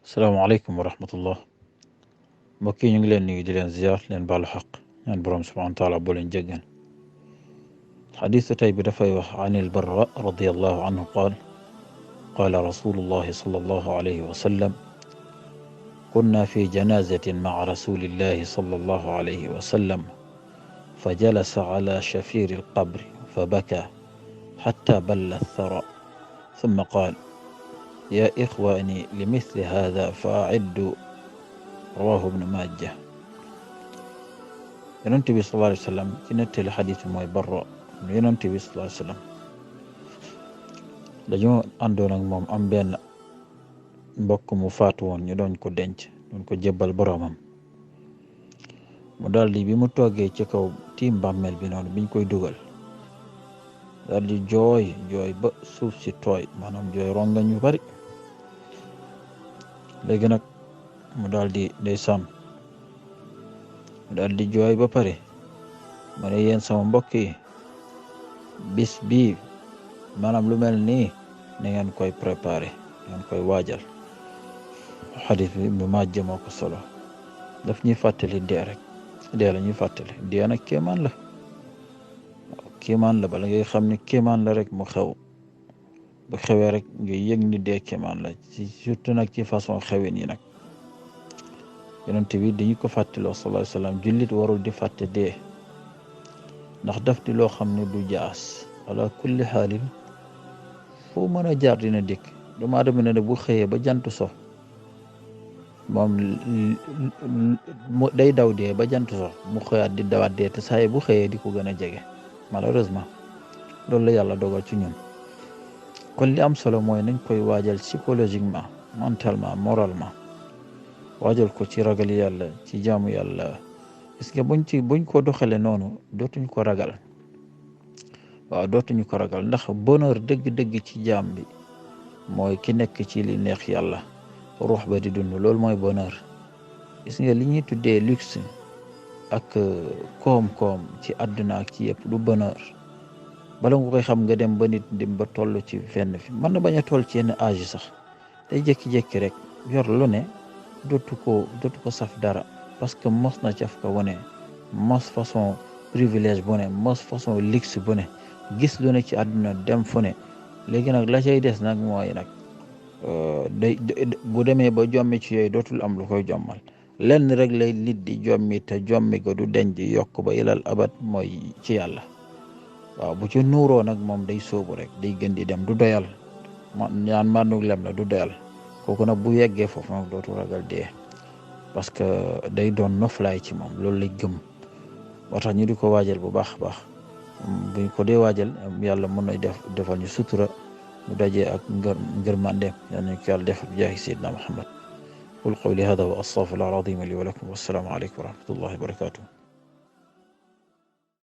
salaamaaleykum wa rahmatullah mbokk yi ñu ngi leen nuyu di leen ziar leen baalu xaq ñaan borom subhanahu wa taala boo leen jéggal xadiisu tey bi dafay wax an al-Barra radiyallahu anhu qaal qaala rasulullahi sallallahu alayhi wa sallam kunna fi janazatin ma'a rasulillahi sallallahu alayhi wa sallam فجلس على شفير القبر فبكى حتى بل الثرى ثم قال يا إخواني لمثل هذا فأعدوا رواه ابن ماجه Yonent bi sallallahu alayhi wa sallam ci nettali xadiis bi mooy Barra Yonent bi sallallahu alayhi wa sallam dañoo àndoon ak moom am benn mbokk mu faatu woon ñu doon ko denc doon ko jébbal boroomam mu daldi bi mu toogee ci kaw tiim bàmmeel bi noonu biñ koy dugal daldi jooy ba suuf si tooy maanaam jooy rongañ yu bari léegi nag mu daldi ndeysaan mu daldi jooy ba pare ma ne yéen sama mbokk yi bis bii maanaam lu mel nii na ngeen koy préparer ngeen koy waajal xadiis bi Ibnu Maaja moo ko solo daf ñuy fàttali dee la ñuy fàttali dee nag kéemaan la kéemaan la bala ngay xam ne kéemaan la rek mu xew bu xewee rek ngay yëg ni dee kéemaan la ci surtout nag ci façon xewin yi nag Yonent bi dañu ko fàttaloo sallallahu alayhi wa sallam jullit warul di fàtte dee ndax daf di loo xam ne du jaas ala kulli xaalin foo mën a jaar dina dikk doomu aadama ne bu xëyee ba jant so moom day daw dee ba jant so mu xëyaat di dawaat dee te saa bu xëyee di ko gën a jege malheureusement loolu la yàlla dogal ci ñun kon li am solo mooy nañ koy waajal psychologiquement mentalement moralement waajal ko ci ragal yàlla ci jaamu yàlla gis nga buñ ko doxale noonu dootuñ ko ragal dootuñu ko ragal ndax bonheur dëgg-dëgg ci jaam bi mooy ki nekk ci li neex yàlla ruux ba di dund loolu mooy bonheur gis nga li ñuy tuddee luxe ak koom-koom ci àdduna ak ci yëpp du bonheur bala nga koy xam nga dem ba nit dem ba toll ci fenn fi mën na bañ a toll ci yenn âge sax day jékki-jékki rek yor lu ne dootu ko saf dara parce que mos na caf ka wane mos façon privilège bu ne mos façon luxe bu ne gis lu ne ci àdduna dem fu ne léegi nag la cay des nag mooy nag bu demee ba jommi ci yooyu dootul am lu koy jommal lenn rek lay nit di jommi te jommi ko du deñ di yokk ba ilal abad mooy ci yàlla bu ci nuuroo nag moom day sóobu rek day gën di dem du doyal ñaan mànnug lem la du doyal kooku nag bu yeggee foofu nag dootu ragal dee parce que day doon noflaay ci moom loolu lay gëm moo tax ñu di ko waajal bu baax a baax buñ ko dee waajal yàlla mën na defal ñu sutura mu dajee ak ngërmande yal nañu ko yàlla def bi jaahi sayyidina Muhammad qul qawli hada wa astaghfirullaha al-azim li wa lakum wassalaamu aleykum wa rahmatullahi wa barakatuh